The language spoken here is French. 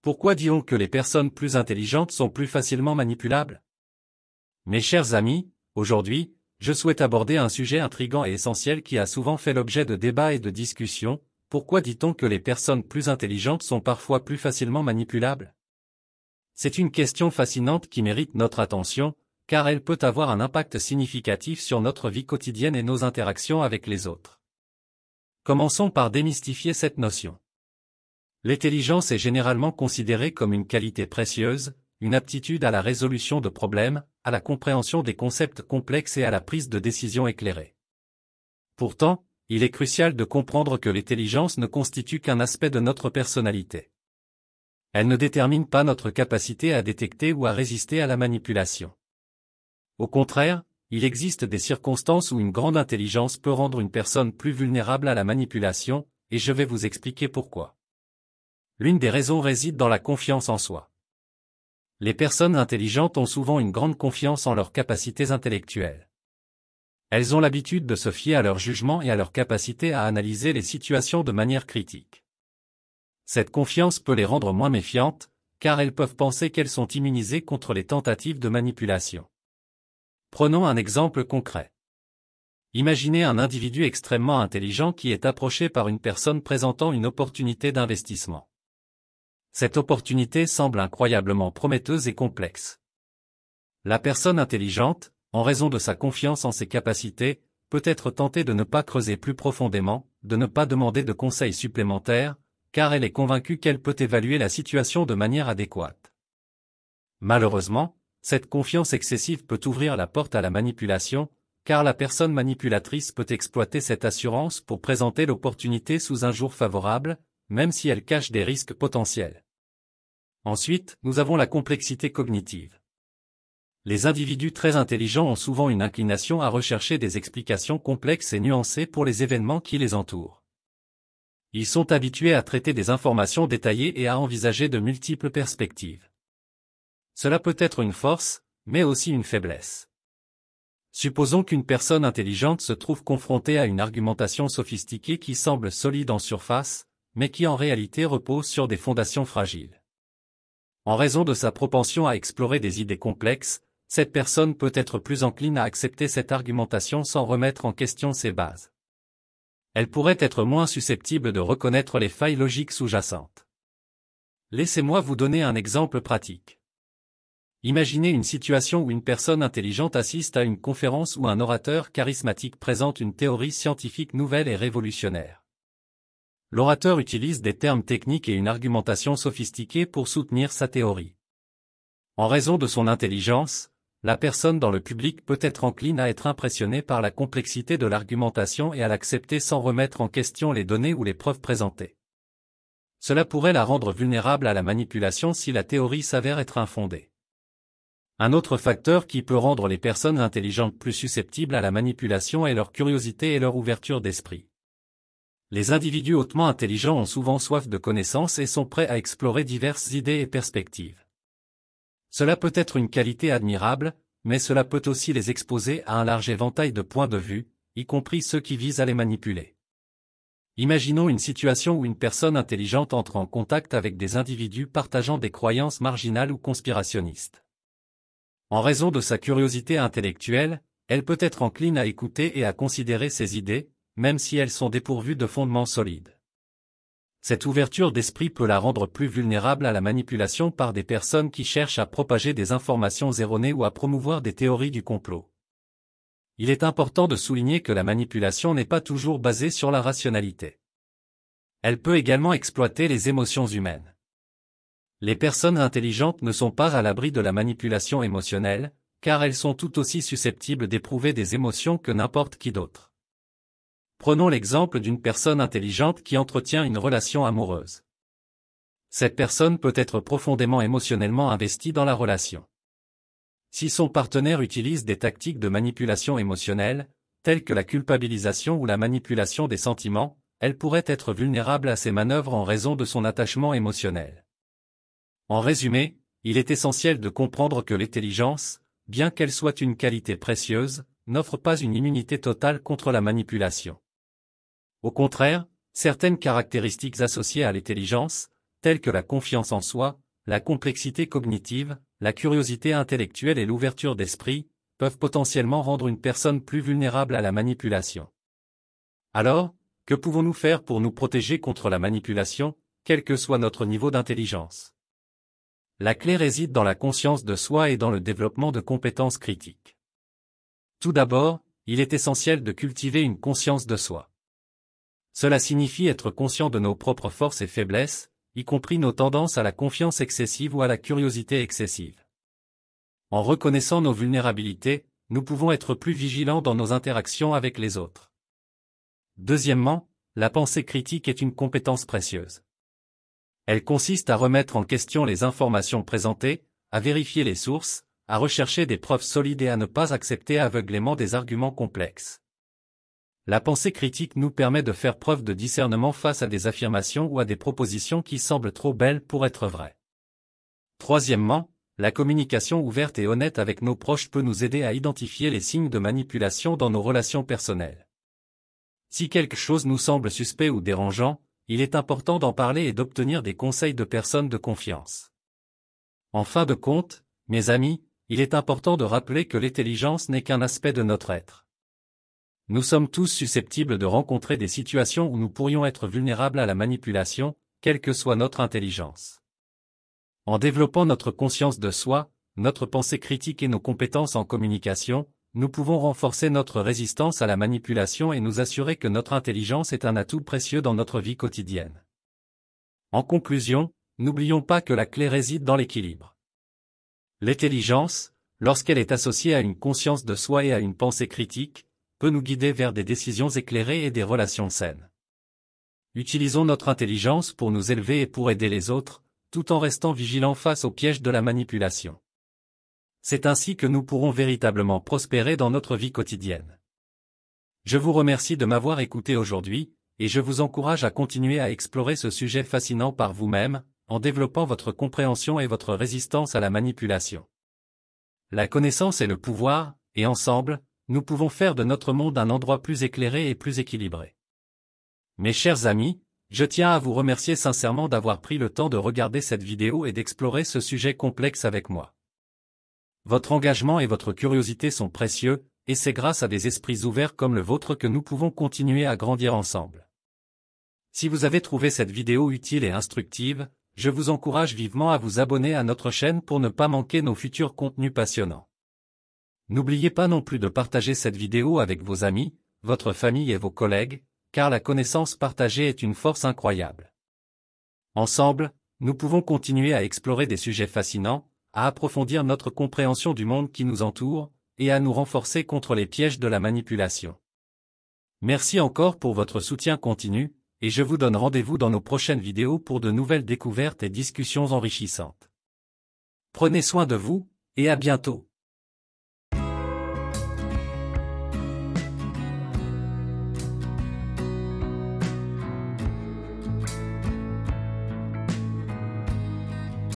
Pourquoi dit-on que les personnes plus intelligentes sont plus facilement manipulables? Mes chers amis, aujourd'hui, je souhaite aborder un sujet intriguant et essentiel qui a souvent fait l'objet de débats et de discussions. Pourquoi dit-on que les personnes plus intelligentes sont parfois plus facilement manipulables? C'est une question fascinante qui mérite notre attention, car elle peut avoir un impact significatif sur notre vie quotidienne et nos interactions avec les autres. Commençons par démystifier cette notion. L'intelligence est généralement considérée comme une qualité précieuse, une aptitude à la résolution de problèmes, à la compréhension des concepts complexes et à la prise de décisions éclairées. Pourtant, il est crucial de comprendre que l'intelligence ne constitue qu'un aspect de notre personnalité. Elle ne détermine pas notre capacité à détecter ou à résister à la manipulation. Au contraire, il existe des circonstances où une grande intelligence peut rendre une personne plus vulnérable à la manipulation, et je vais vous expliquer pourquoi. L'une des raisons réside dans la confiance en soi. Les personnes intelligentes ont souvent une grande confiance en leurs capacités intellectuelles. Elles ont l'habitude de se fier à leur jugement et à leur capacité à analyser les situations de manière critique. Cette confiance peut les rendre moins méfiantes, car elles peuvent penser qu'elles sont immunisées contre les tentatives de manipulation. Prenons un exemple concret. Imaginez un individu extrêmement intelligent qui est approché par une personne présentant une opportunité d'investissement. Cette opportunité semble incroyablement prometteuse et complexe. La personne intelligente, en raison de sa confiance en ses capacités, peut être tentée de ne pas creuser plus profondément, de ne pas demander de conseils supplémentaires, car elle est convaincue qu'elle peut évaluer la situation de manière adéquate. Malheureusement, cette confiance excessive peut ouvrir la porte à la manipulation, car la personne manipulatrice peut exploiter cette assurance pour présenter l'opportunité sous un jour favorable, même si elle cache des risques potentiels. Ensuite, nous avons la complexité cognitive. Les individus très intelligents ont souvent une inclination à rechercher des explications complexes et nuancées pour les événements qui les entourent. Ils sont habitués à traiter des informations détaillées et à envisager de multiples perspectives. Cela peut être une force, mais aussi une faiblesse. Supposons qu'une personne intelligente se trouve confrontée à une argumentation sophistiquée qui semble solide en surface, mais qui en réalité repose sur des fondations fragiles. En raison de sa propension à explorer des idées complexes, cette personne peut être plus encline à accepter cette argumentation sans remettre en question ses bases. Elle pourrait être moins susceptible de reconnaître les failles logiques sous-jacentes. Laissez-moi vous donner un exemple pratique. Imaginez une situation où une personne intelligente assiste à une conférence où un orateur charismatique présente une théorie scientifique nouvelle et révolutionnaire. L'orateur utilise des termes techniques et une argumentation sophistiquée pour soutenir sa théorie. En raison de son intelligence, la personne dans le public peut être encline à être impressionnée par la complexité de l'argumentation et à l'accepter sans remettre en question les données ou les preuves présentées. Cela pourrait la rendre vulnérable à la manipulation si la théorie s'avère être infondée. Un autre facteur qui peut rendre les personnes intelligentes plus susceptibles à la manipulation est leur curiosité et leur ouverture d'esprit. Les individus hautement intelligents ont souvent soif de connaissances et sont prêts à explorer diverses idées et perspectives. Cela peut être une qualité admirable, mais cela peut aussi les exposer à un large éventail de points de vue, y compris ceux qui visent à les manipuler. Imaginons une situation où une personne intelligente entre en contact avec des individus partageant des croyances marginales ou conspirationnistes. En raison de sa curiosité intellectuelle, elle peut être encline à écouter et à considérer ces idées, même si elles sont dépourvues de fondements solides. Cette ouverture d'esprit peut la rendre plus vulnérable à la manipulation par des personnes qui cherchent à propager des informations erronées ou à promouvoir des théories du complot. Il est important de souligner que la manipulation n'est pas toujours basée sur la rationalité. Elle peut également exploiter les émotions humaines. Les personnes intelligentes ne sont pas à l'abri de la manipulation émotionnelle, car elles sont tout aussi susceptibles d'éprouver des émotions que n'importe qui d'autre. Prenons l'exemple d'une personne intelligente qui entretient une relation amoureuse. Cette personne peut être profondément émotionnellement investie dans la relation. Si son partenaire utilise des tactiques de manipulation émotionnelle, telles que la culpabilisation ou la manipulation des sentiments, elle pourrait être vulnérable à ces manœuvres en raison de son attachement émotionnel. En résumé, il est essentiel de comprendre que l'intelligence, bien qu'elle soit une qualité précieuse, n'offre pas une immunité totale contre la manipulation. Au contraire, certaines caractéristiques associées à l'intelligence, tels que la confiance en soi, la complexité cognitive, la curiosité intellectuelle et l'ouverture d'esprit, peuvent potentiellement rendre une personne plus vulnérable à la manipulation. Alors, que pouvons-nous faire pour nous protéger contre la manipulation, quel que soit notre niveau d'intelligence? La clé réside dans la conscience de soi et dans le développement de compétences critiques. Tout d'abord, il est essentiel de cultiver une conscience de soi. Cela signifie être conscient de nos propres forces et faiblesses, y compris nos tendances à la confiance excessive ou à la curiosité excessive. En reconnaissant nos vulnérabilités, nous pouvons être plus vigilants dans nos interactions avec les autres. Deuxièmement, la pensée critique est une compétence précieuse. Elle consiste à remettre en question les informations présentées, à vérifier les sources, à rechercher des preuves solides et à ne pas accepter aveuglément des arguments complexes. La pensée critique nous permet de faire preuve de discernement face à des affirmations ou à des propositions qui semblent trop belles pour être vraies. Troisièmement, la communication ouverte et honnête avec nos proches peut nous aider à identifier les signes de manipulation dans nos relations personnelles. Si quelque chose nous semble suspect ou dérangeant, il est important d'en parler et d'obtenir des conseils de personnes de confiance. En fin de compte, mes amis, il est important de rappeler que l'intelligence n'est qu'un aspect de notre être. Nous sommes tous susceptibles de rencontrer des situations où nous pourrions être vulnérables à la manipulation, quelle que soit notre intelligence. En développant notre conscience de soi, notre pensée critique et nos compétences en communication, nous pouvons renforcer notre résistance à la manipulation et nous assurer que notre intelligence est un atout précieux dans notre vie quotidienne. En conclusion, n'oublions pas que la clé réside dans l'équilibre. L'intelligence, lorsqu'elle est associée à une conscience de soi et à une pensée critique, peut nous guider vers des décisions éclairées et des relations saines. Utilisons notre intelligence pour nous élever et pour aider les autres, tout en restant vigilants face aux pièges de la manipulation. C'est ainsi que nous pourrons véritablement prospérer dans notre vie quotidienne. Je vous remercie de m'avoir écouté aujourd'hui, et je vous encourage à continuer à explorer ce sujet fascinant par vous-même, en développant votre compréhension et votre résistance à la manipulation. La connaissance est le pouvoir, et ensemble, nous pouvons faire de notre monde un endroit plus éclairé et plus équilibré. Mes chers amis, je tiens à vous remercier sincèrement d'avoir pris le temps de regarder cette vidéo et d'explorer ce sujet complexe avec moi. Votre engagement et votre curiosité sont précieux, et c'est grâce à des esprits ouverts comme le vôtre que nous pouvons continuer à grandir ensemble. Si vous avez trouvé cette vidéo utile et instructive, je vous encourage vivement à vous abonner à notre chaîne pour ne pas manquer nos futurs contenus passionnants. N'oubliez pas non plus de partager cette vidéo avec vos amis, votre famille et vos collègues, car la connaissance partagée est une force incroyable. Ensemble, nous pouvons continuer à explorer des sujets fascinants, à approfondir notre compréhension du monde qui nous entoure, et à nous renforcer contre les pièges de la manipulation. Merci encore pour votre soutien continu, et je vous donne rendez-vous dans nos prochaines vidéos pour de nouvelles découvertes et discussions enrichissantes. Prenez soin de vous, et à bientôt.